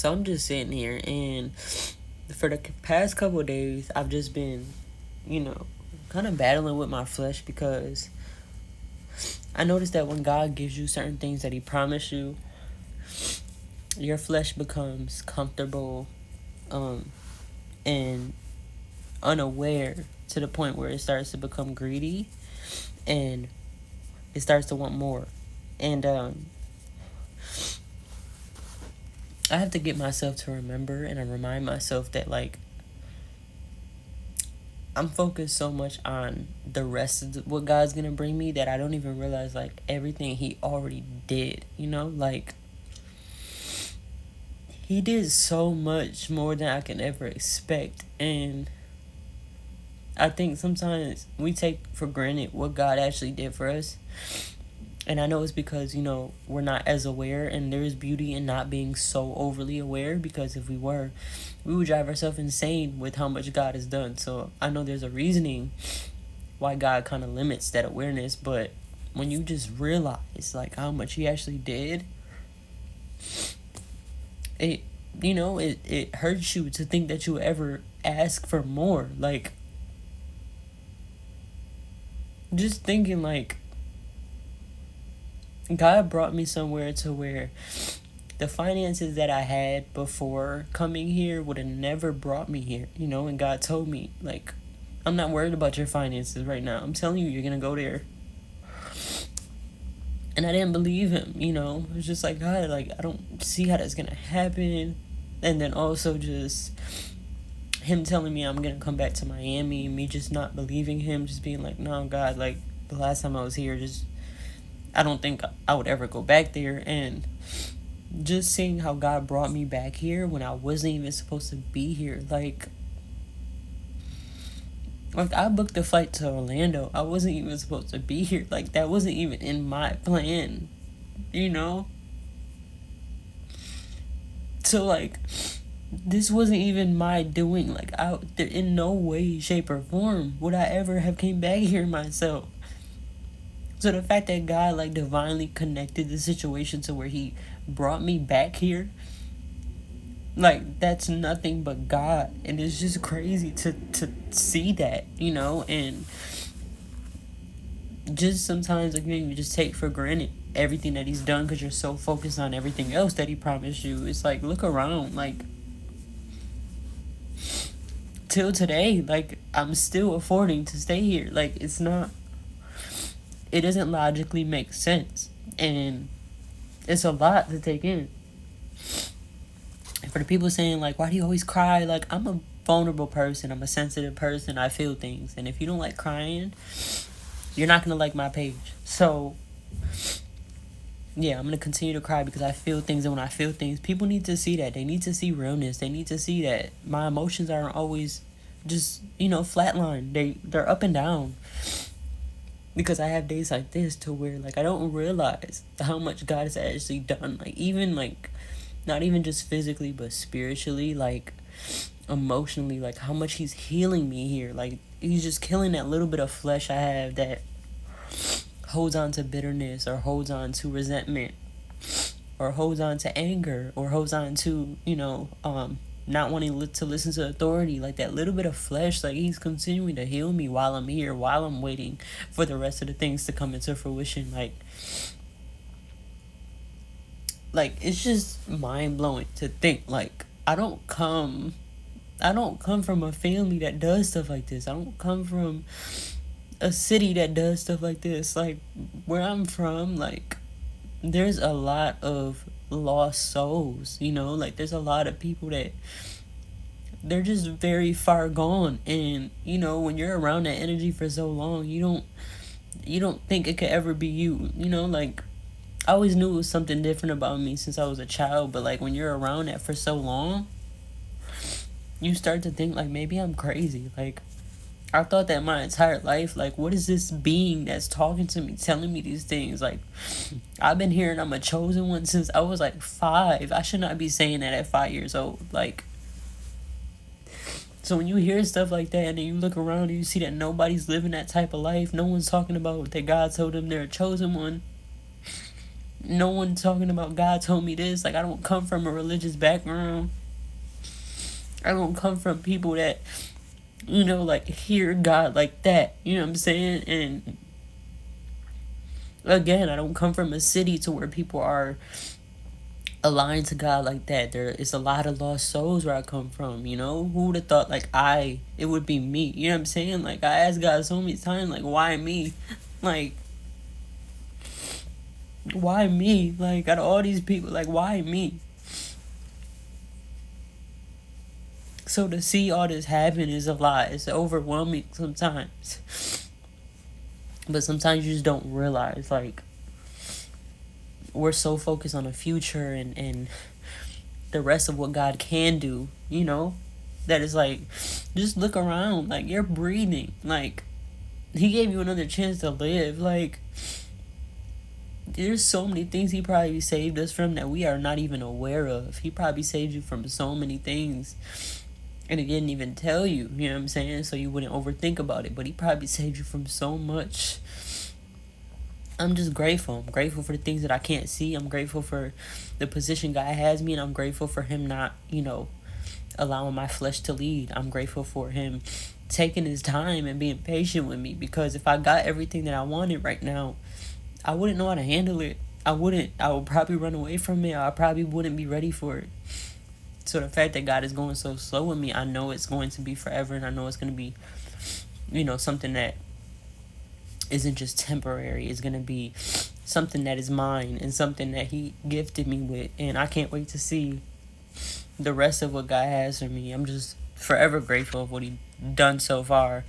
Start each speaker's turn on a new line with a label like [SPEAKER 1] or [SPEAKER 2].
[SPEAKER 1] So I'm just sitting here, and for the past couple of days, I've just been, you know, kind of battling with my flesh because I noticed that when God gives you certain things that He promised you, your flesh becomes comfortable, um, and unaware to the point where it starts to become greedy and it starts to want more. And I have to get myself to remember and I remind myself that, like, I'm focused so much on the rest of what God's gonna bring me that I don't even realize, like, everything He already did, Like, He did so much more than I can ever expect. And I think sometimes we take for granted what God actually did for us. And I know it's because, we're not as aware, and there is beauty in not being so overly aware, because if we were, we would drive ourselves insane with how much God has done. So I know there's a reasoning why God kind of limits that awareness, but when you just realize, like, how much He actually did, it hurts you to think that you ever ask for more. Like, just thinking, like, God brought me somewhere to where the finances that I had before coming here would have never brought me here, and God told me, like, I'm not worried about your finances right now. I'm telling you, you're going to go there. And I didn't believe Him, It was just like, God, like, I don't see how that's going to happen. And then also just Him telling me I'm going to come back to Miami, me just not believing Him, just being like, no, God, like, the last time I was here, I don't think I would ever go back there. And just seeing how God brought me back here when I wasn't even supposed to be here. Like I booked a flight to Orlando. I wasn't even supposed to be here. Like, that wasn't even in my plan, So, like, this wasn't even my doing. Like, in no way, shape, or form would I ever have came back here myself. So the fact that God, like, divinely connected the situation to where He brought me back here, like, that's nothing but God. And it's just crazy to see that, and just sometimes, like, maybe you just take for granted everything that He's done because you're so focused on everything else that He promised you. It's like, look around, like, till today, like, I'm still affording to stay here. Like, it doesn't logically make sense, and it's a lot to take in. And for the people saying, like, why do you always cry? Like, I'm a vulnerable person. I'm a sensitive person. I feel things. And if you don't like crying, you're not going to like my page. So, yeah, I'm going to continue to cry because I feel things. And when I feel things, people need to see that. They need to see realness. They need to see that my emotions aren't always just, flatline. They're up and down. Because I have days like this to where, like, I don't realize how much God has actually done. Like, even, like, not even just physically, but spiritually, like, emotionally, like, how much He's healing me here. Like, He's just killing that little bit of flesh I have that holds on to bitterness, or holds on to resentment, or holds on to anger, or holds on to, not wanting to listen to authority. Like, that little bit of flesh, like, He's continuing to heal me while I'm here, while I'm waiting for the rest of the things to come into fruition. Like, it's just mind-blowing to think, like, I don't come from a family that does stuff like this. I don't come from a city that does stuff like this. Like, where I'm from, like, there's a lot of lost souls, like, there's a lot of people that they're just very far gone. And, when you're around that energy for so long, you don't think it could ever be you, like, I always knew it was something different about me since I was a child, but, like, when you're around that for so long, you start to think, like, maybe I'm crazy. Like, I thought that my entire life, like, what is this being that's talking to me, telling me these things? Like, I've been hearing I'm a chosen one since I was, like, 5. I should not be saying that at 5 years old. Like, so when you hear stuff like that and then you look around and you see that nobody's living that type of life, no one's talking about that God told them they're a chosen one, No one talking about God told me this. Like, I don't come from a religious background. I don't come from people that, like, hear God like that. You know what I'm saying? And again, I don't come from a city to where people are aligned to God like that. There is a lot of lost souls where I come from, Who would have thought, like, it would be me? You know what I'm saying? Like, I asked God so many times, like, why me? Like, why me? Like, out of all these people, like, why me? So to see all this happen is a lot. It's overwhelming sometimes. But sometimes you just don't realize, like, we're so focused on the future and the rest of what God can do, that is like, just look around. Like, you're breathing. Like, He gave you another chance to live. Like, there's so many things He probably saved us from that we are not even aware of. He probably saved you from so many things. And He didn't even tell you, you know what I'm saying? So you wouldn't overthink about it. But He probably saved you from so much. I'm just grateful. I'm grateful for the things that I can't see. I'm grateful for the position God has me. And I'm grateful for Him not, allowing my flesh to lead. I'm grateful for Him taking His time and being patient with me. Because if I got everything that I wanted right now, I wouldn't know how to handle it. I would probably run away from it. I probably wouldn't be ready for it. So the fact that God is going so slow with me, I know it's going to be forever. And I know it's going to be, something that isn't just temporary. It's going to be something that is mine and something that He gifted me with. And I can't wait to see the rest of what God has for me. I'm just forever grateful of what He done so far.